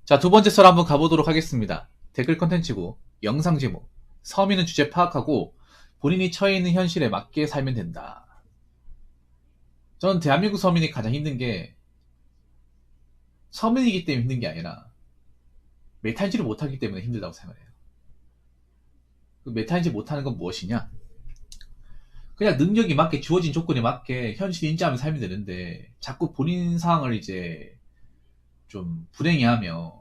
자, 두 번째 썰 한번 가보도록 하겠습니다. 댓글 컨텐츠고 영상 제목, 서민은 주제 파악하고 본인이 처해 있는 현실에 맞게 살면 된다. 저는 대한민국 서민이 가장 힘든 게 서민이기 때문에 힘든 게 아니라 메타인지를 못하기 때문에 힘들다고 생각해요. 그 메타인지 못하는 건 무엇이냐? 그냥 능력이 맞게, 주어진 조건에 맞게 현실 인지하면 살면 되는데 자꾸 본인 상황을 이제 좀 불행해하며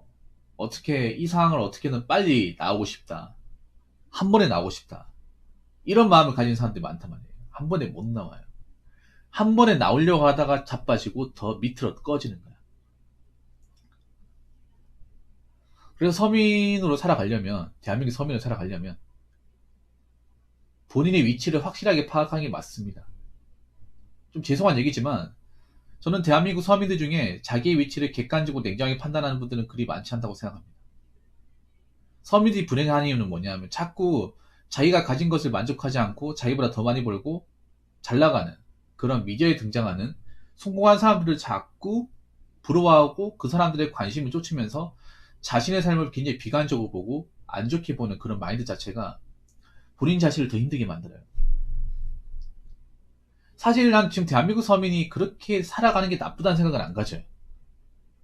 어떻게 이 상황을 어떻게든 빨리 나오고 싶다, 한 번에 나오고 싶다, 이런 마음을 가진 사람들이 많단 말이에요. 한 번에 못 나와요. 한 번에 나오려고 하다가 자빠지고 더 밑으로 꺼지는 거야. 그래서 서민으로 살아가려면, 대한민국 서민으로 살아가려면 본인의 위치를 확실하게 파악하는 게 맞습니다. 좀 죄송한 얘기지만 저는 대한민국 서민들 중에 자기의 위치를 객관적으로 냉정하게 판단하는 분들은 그리 많지 않다고 생각합니다. 서민들이 불행한 이유는 뭐냐면 자꾸 자기가 가진 것을 만족하지 않고 자기보다 더 많이 벌고 잘 나가는 그런 미디어에 등장하는 성공한 사람들을 자꾸 부러워하고 그 사람들의 관심을 쫓으면서 자신의 삶을 굉장히 비관적으로 보고 안 좋게 보는 그런 마인드 자체가 본인 자신을 더 힘들게 만들어요. 사실 난 지금 대한민국 서민이 그렇게 살아가는 게 나쁘다는 생각은 안 가져요.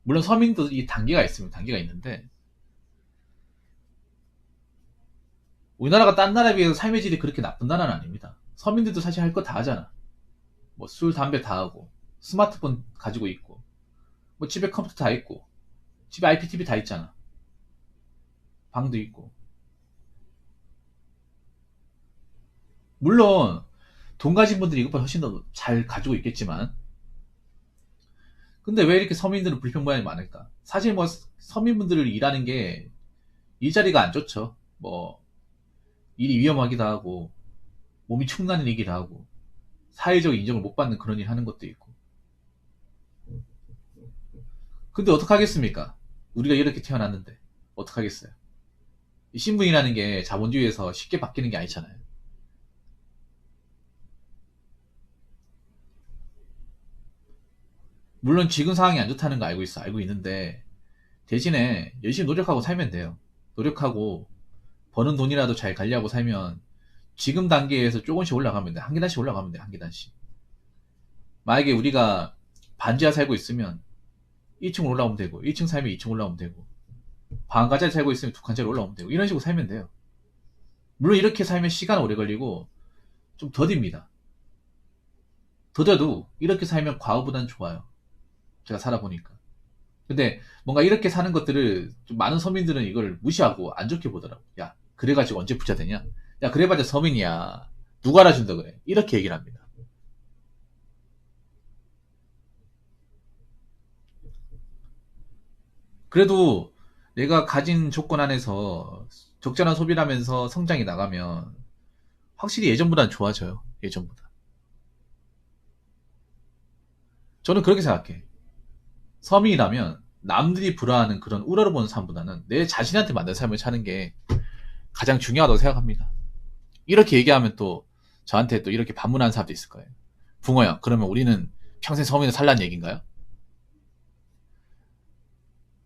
물론 서민도 이 단계가 있습니다. 단계가 있는데 우리나라가 딴 나라에 비해서 삶의 질이 그렇게 나쁜 나라는 아닙니다. 서민들도 사실 할 거 다 하잖아. 뭐 술, 담배 다 하고 스마트폰 가지고 있고 뭐 집에 컴퓨터 다 있고 집에 IPTV 다 있잖아. 방도 있고. 물론 돈 가진 분들이 이것보다 훨씬 더 잘 가지고 있겠지만 근데 왜 이렇게 서민들은 불평불만이 많을까? 사실 뭐 서민분들을 일하는 게 일자리가 안 좋죠. 뭐 일이 위험하기도 하고 몸이 축나는 일이기도 하고 사회적 인정을 못 받는 그런 일 하는 것도 있고. 근데 어떡하겠습니까? 우리가 이렇게 태어났는데 어떡하겠어요? 이 신분이라는 게 자본주의에서 쉽게 바뀌는 게 아니잖아요. 물론 지금 상황이 안 좋다는 거 알고 있는데 대신에 열심히 노력하고 살면 돼요. 노력하고 버는 돈이라도 잘 관리하고 살면 지금 단계에서 조금씩 올라가면 돼. 한 계단씩 올라가면 돼. 한 계단씩. 만약에 우리가 반지하 살고 있으면 1층 올라오면 되고 1층 살면 2층 올라오면 되고 반가짜리 살고 있으면 두 칸짜리 올라오면 되고 이런 식으로 살면 돼요. 물론 이렇게 살면 시간은 오래 걸리고 좀 더딥니다. 더뎌도 이렇게 살면 과거보다는 좋아요. 제가 살아보니까. 근데 뭔가 이렇게 사는 것들을 좀 많은 서민들은 이걸 무시하고 안 좋게 보더라고. 야, 그래가지고 언제 부자 되냐? 야, 그래봤자 서민이야. 누가 알아준다 그래? 이렇게 얘기를 합니다. 그래도 내가 가진 조건 안에서 적절한 소비를 하면서 성장이 나가면 확실히 예전보다는 좋아져요. 예전보다. 저는 그렇게 생각해. 서민이라면 남들이 불화하는 그런 우러러보는 삶보다는 내 자신한테 맞는 삶을 사는 게 가장 중요하다고 생각합니다. 이렇게 얘기하면 또 저한테 또 이렇게 반문하는 사람도 있을 거예요. 붕어야, 그러면 우리는 평생 서민을 살라는 얘기인가요?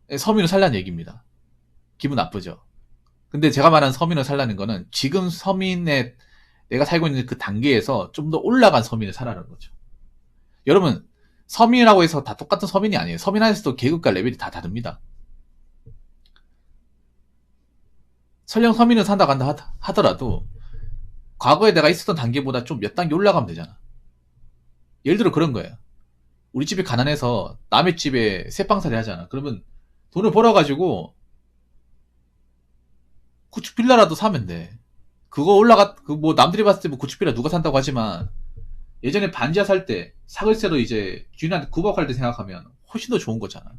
네, 서민을 살라는 얘기입니다. 기분 나쁘죠? 근데 제가 말하는 서민을 살라는 거는 지금 서민의 내가 살고 있는 그 단계에서 좀 더 올라간 서민을 살아라는 거죠. 여러분, 서민이라고 해서 다 똑같은 서민이 아니에요. 서민 안에서도 계급과 레벨이 다 다릅니다. 설령 서민을 산다고 한다 하더라도 과거에 내가 있었던 단계보다 좀 몇 단계 올라가면 되잖아. 예를 들어 그런 거예요. 우리 집이 가난해서 남의 집에 새빵살이 하잖아. 그러면 돈을 벌어가지고 구축 빌라라도 사면 돼. 그거 그 뭐 남들이 봤을 때 뭐 구축 빌라 누가 산다고 하지만 예전에 반지하 살 때 사글세로 이제 주인한테 구박할 때 생각하면 훨씬 더 좋은 거잖아.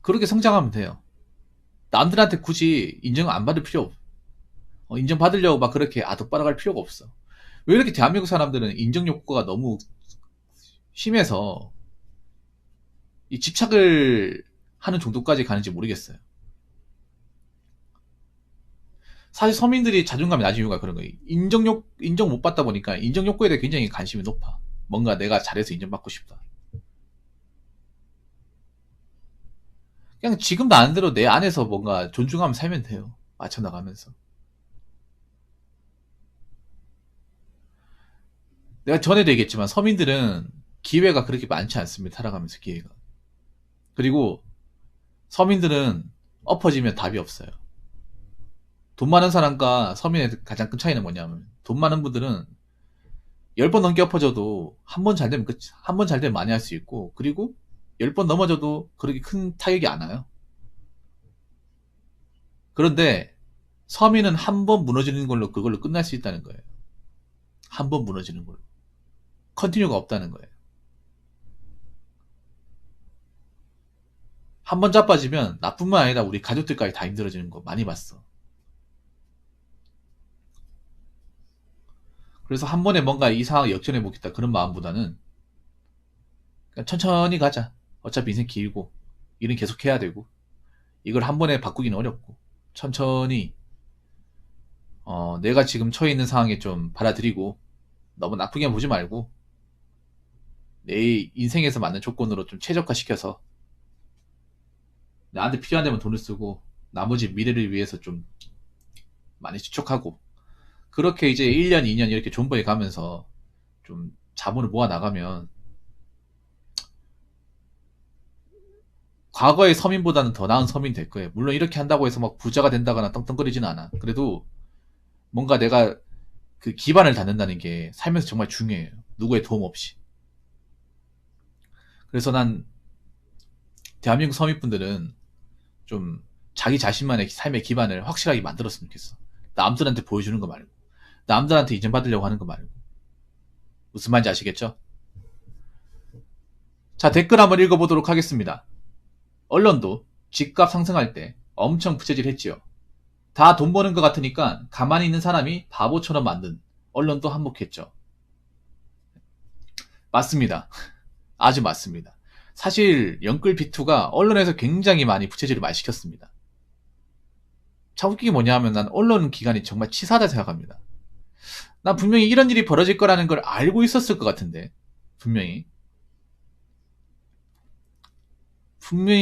그렇게 성장하면 돼요. 남들한테 굳이 인정 안 받을 필요 없어. 인정받으려고 막 그렇게 아득바락할 필요가 없어. 왜 이렇게 대한민국 사람들은 인정 욕구가 너무 심해서 이 집착을 하는 정도까지 가는지 모르겠어요. 사실 서민들이 자존감이 낮은 이유가 그런 거예요. 인정 못 받다 보니까 인정 욕구에 대해 굉장히 관심이 높아. 뭔가 내가 잘해서 인정받고 싶다. 그냥 지금 나는 대로 내 안에서 뭔가 존중하면 살면 돼요. 맞춰 나가면서. 내가 전에도 얘기했지만 서민들은 기회가 그렇게 많지 않습니다. 살아가면서 기회가. 그리고 서민들은 엎어지면 답이 없어요. 돈 많은 사람과 서민의 가장 큰 차이는 뭐냐면 돈 많은 분들은 10번 넘게 엎어져도 한 번 잘 되면 끝, 한 번 잘 되면 많이 할 수 있고, 그리고 10번 넘어져도 그렇게 큰 타격이 안 와요. 그런데 서민은 한 번 무너지는 걸로 그걸로 끝날 수 있다는 거예요. 한 번 무너지는 걸로. 컨티뉴가 없다는 거예요. 한 번 자빠지면 나뿐만 아니라 우리 가족들까지 다 힘들어지는 거 많이 봤어. 그래서 한 번에 뭔가 이 상황을 역전해 보겠다 그런 마음보다는 그냥 천천히 가자. 어차피 인생 길고 일은 계속 해야 되고 이걸 한 번에 바꾸기는 어렵고 천천히 내가 지금 처해 있는 상황에 좀 받아들이고 너무 나쁘게 보지 말고 내 인생에서 맞는 조건으로 좀 최적화시켜서 나한테 필요한 데만 돈을 쓰고 나머지 미래를 위해서 좀 많이 지촉하고 그렇게 이제 1년, 2년 이렇게 존버해 가면서 좀 자본을 모아 나가면 과거의 서민보다는 더 나은 서민이 될 거예요. 물론 이렇게 한다고 해서 막 부자가 된다거나 떵떵거리지는 않아. 그래도 뭔가 내가 그 기반을 닫는다는 게 살면서 정말 중요해요. 누구의 도움 없이. 그래서 난 대한민국 서민분들은 좀 자기 자신만의 삶의 기반을 확실하게 만들었으면 좋겠어. 남들한테 보여주는 거 말고. 남들한테 인정받으려고 하는 거 말고. 무슨 말인지 아시겠죠? 자, 댓글 한번 읽어보도록 하겠습니다. 언론도 집값 상승할 때 엄청 부채질 했지요. 다 돈 버는 것 같으니까 가만히 있는 사람이 바보처럼 만든 언론도 한몫했죠. 맞습니다. 아주 맞습니다. 사실 영끌 B2가 언론에서 굉장히 많이 부채질을 많이 시켰습니다. 참 웃기게 뭐냐 하면 난 언론 기관이 정말 치사하다 생각합니다. 난 분명히 이런 일이 벌어질 거라는 걸 알고 있었을 것 같은데 분명히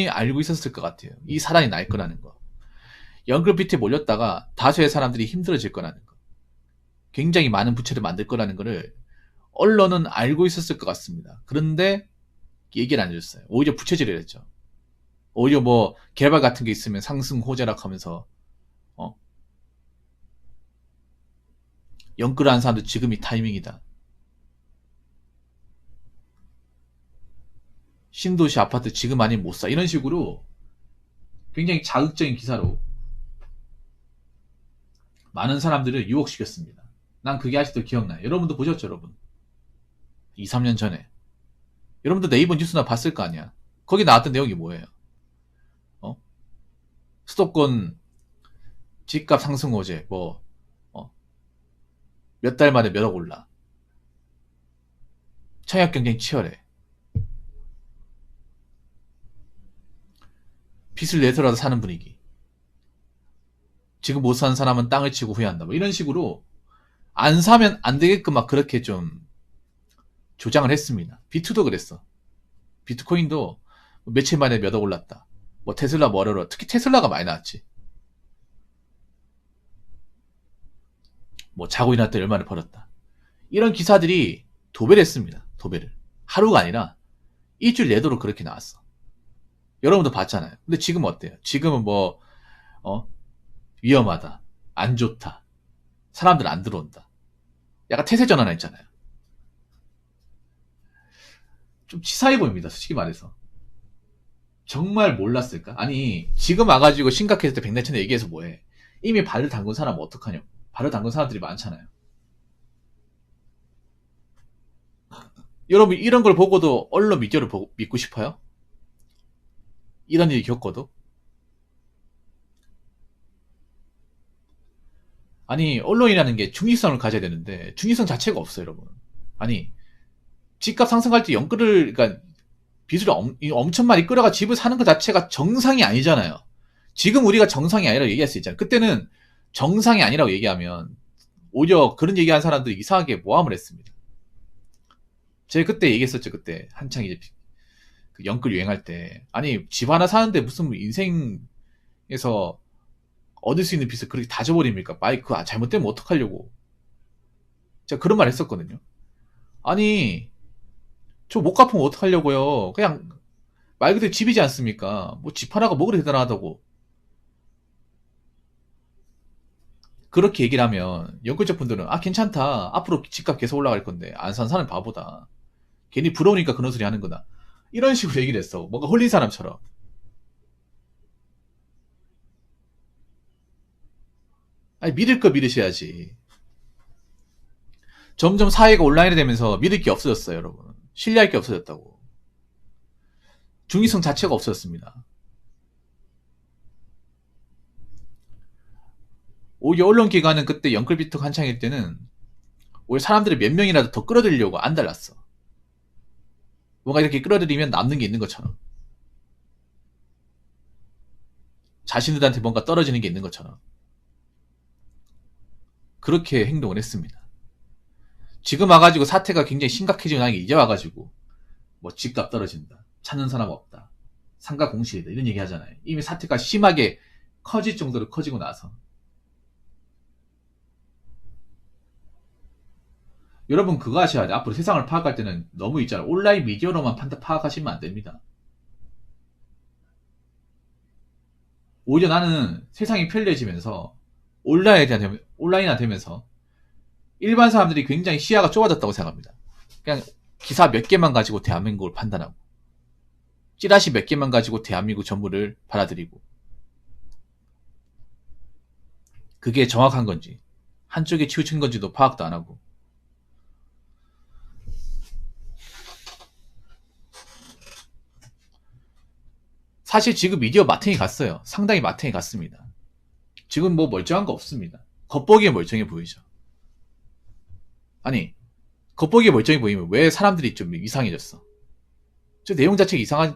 알고 있었을 것 같아요. 이 사단이 날 거라는 거. 영끌 B2에 몰렸다가 다수의 사람들이 힘들어질 거라는 거. 굉장히 많은 부채를 만들 거라는 거를 언론은 알고 있었을 것 같습니다. 그런데 얘기를 안 해줬어요. 오히려 부채질을 했죠. 오히려 뭐 개발 같은 게 있으면 상승 호재락 하면서 영끌을 한 사람도 지금이 타이밍이다. 신도시 아파트 지금 아니면 못 사. 이런 식으로 굉장히 자극적인 기사로 많은 사람들을 유혹시켰습니다. 난 그게 아직도 기억나요. 여러분도 보셨죠, 여러분? 2, 3년 전에. 여러분도 네이버 뉴스나 봤을 거 아니야. 거기 나왔던 내용이 뭐예요? 수도권 집값 상승 호재, 몇 달 만에 몇 억 올라. 청약 경쟁 치열해. 빚을 내서라도 사는 분위기. 지금 못 사는 사람은 땅을 치고 후회한다. 뭐 이런 식으로 안 사면 안 되게끔 막 그렇게 좀 조장을 했습니다. 비투도 그랬어. 비트코인도 며칠 만에 몇 억 올랐다. 뭐 테슬라 뭐래로 특히 테슬라가 많이 나왔지. 뭐 자고 일어날 때 얼마를 벌었다. 이런 기사들이 도배를 했습니다. 도배를. 하루가 아니라 일주일 내도록 그렇게 나왔어. 여러분도 봤잖아요. 근데 지금 어때요? 지금은 위험하다. 안 좋다. 사람들 안 들어온다. 약간 태세 전환 했잖아요. 좀 치사해 보입니다. 솔직히 말해서. 정말 몰랐을까? 아니, 지금 와가지고 심각했을 때 백내천에 얘기해서 뭐해. 이미 발을 담근 사람은 어떡하냐고. 발을 담근 사람들이 많잖아요. 여러분, 이런 걸 보고도 언론 미디어를 믿고 싶어요? 이런 일이 겪어도? 아니, 언론이라는 게 중립성을 가져야 되는데, 중립성 자체가 없어요, 여러분. 아니, 집값 상승할 때 그러니까, 빚을 엄청 많이 끌어가 집을 사는 것 자체가 정상이 아니잖아요. 지금 우리가 정상이 아니라고 얘기할 수 있잖아요. 그때는 정상이 아니라고 얘기하면, 오히려 그런 얘기한 사람들이 이상하게 모함을 했습니다. 제가 그때 얘기했었죠, 그때. 한창 이제, 그 영끌 유행할 때. 아니, 집 하나 사는데 무슨 뭐 인생에서 얻을 수 있는 빚을 그렇게 다 줘버립니까? 마이크 잘못되면 어떡하려고. 제가 그런 말 했었거든요. 아니, 저 못 갚으면 어떡하려고요. 그냥 말 그대로 집이지 않습니까? 뭐 집 하나가 뭐그리 대단하다고. 그렇게 얘기를 하면 영끌적 분들은 아 괜찮다. 앞으로 집값 계속 올라갈 건데 안 산 사람 바보다. 괜히 부러우니까 그런 소리 하는 거다. 이런 식으로 얘기를 했어. 뭔가 홀린 사람처럼. 아니 믿을 거 믿으셔야지. 점점 사회가 온라인이 되면서 믿을 게 없어졌어요, 여러분. 신뢰할 게 없어졌다고. 중의성 자체가 없어졌습니다. 오히려 언론기관은 그때 영끌비특 한창일 때는 오히려 사람들이 몇 명이라도 더 끌어들이려고 안 달랐어. 뭔가 이렇게 끌어들이면 남는 게 있는 것처럼. 자신들한테 뭔가 떨어지는 게 있는 것처럼. 그렇게 행동을 했습니다. 지금 와가지고 사태가 굉장히 심각해지고 나니 이제 와가지고 뭐 집값 떨어진다. 찾는 사람 없다. 상가 공실이다. 이런 얘기 하잖아요. 이미 사태가 심하게 커질 정도로 커지고 나서. 여러분 그거 하셔야 돼. 앞으로 세상을 파악할 때는 너무 있잖아요. 온라인 미디어로만 파악하시면 안 됩니다. 오히려 나는 세상이 편리해지면서 온라인화 되면서 일반 사람들이 굉장히 시야가 좁아졌다고 생각합니다. 그냥 기사 몇 개만 가지고 대한민국을 판단하고 찌라시 몇 개만 가지고 대한민국 전부를 받아들이고 그게 정확한 건지 한쪽에 치우친 건지도 파악도 안 하고 사실 지금 미디어 마탱이 갔어요. 상당히 마탱이 갔습니다. 지금 뭐 멀쩡한 거 없습니다. 겉보기에 멀쩡해 보이죠. 아니 겉보기에 멀쩡해 보이면 왜 사람들이 좀 이상해졌어? 저 내용 자체가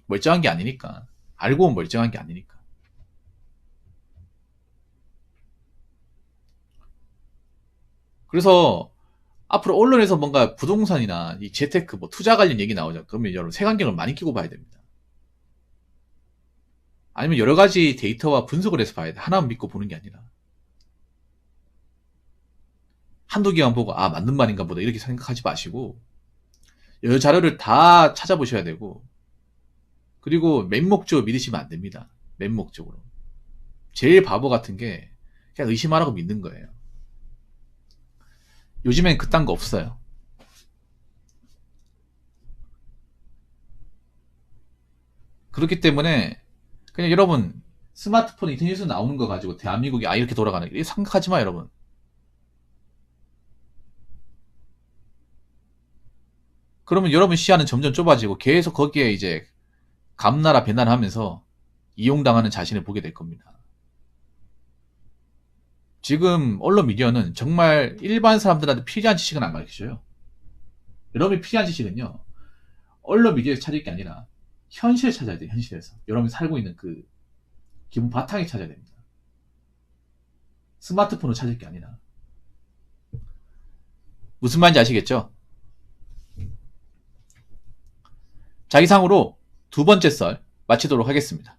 멀쩡한 게 아니니까. 알고 보면 멀쩡한 게 아니니까. 그래서 앞으로 언론에서 뭔가 부동산이나 이 재테크 뭐 투자 관련 얘기 나오죠. 그러면 여러분 색안경을 많이 끼고 봐야 됩니다. 아니면 여러 가지 데이터와 분석을 해서 봐야 돼. 하나만 믿고 보는 게 아니라. 한두 개만 보고 아 맞는 말인가 보다 이렇게 생각하지 마시고 여러 자료를 다 찾아보셔야 되고 그리고 맨목적으로 믿으시면 안 됩니다. 맨목적으로. 제일 바보 같은 게 그냥 의심하라고 믿는 거예요. 요즘엔 그딴 거 없어요. 그렇기 때문에 그냥 여러분 스마트폰 인터넷에서 나오는 거 가지고 대한민국이 이렇게 돌아가는 게 생각하지 마 여러분. 그러면 여러분 시야는 점점 좁아지고 계속 거기에 이제 감나라 배난하면서 이용당하는 자신을 보게 될 겁니다. 지금 언론 미디어는 정말 일반 사람들한테 필요한 지식은 안 가르쳐줘요. 여러분이 필요한 지식은요. 언론 미디어에서 찾을 게 아니라 현실에 찾아야 돼요. 현실에서. 여러분이 살고 있는 그 기본 바탕에 찾아야 됩니다. 스마트폰으로 찾을 게 아니라. 무슨 말인지 아시겠죠? 자, 이상으로 두 번째 썰 마치도록 하겠습니다.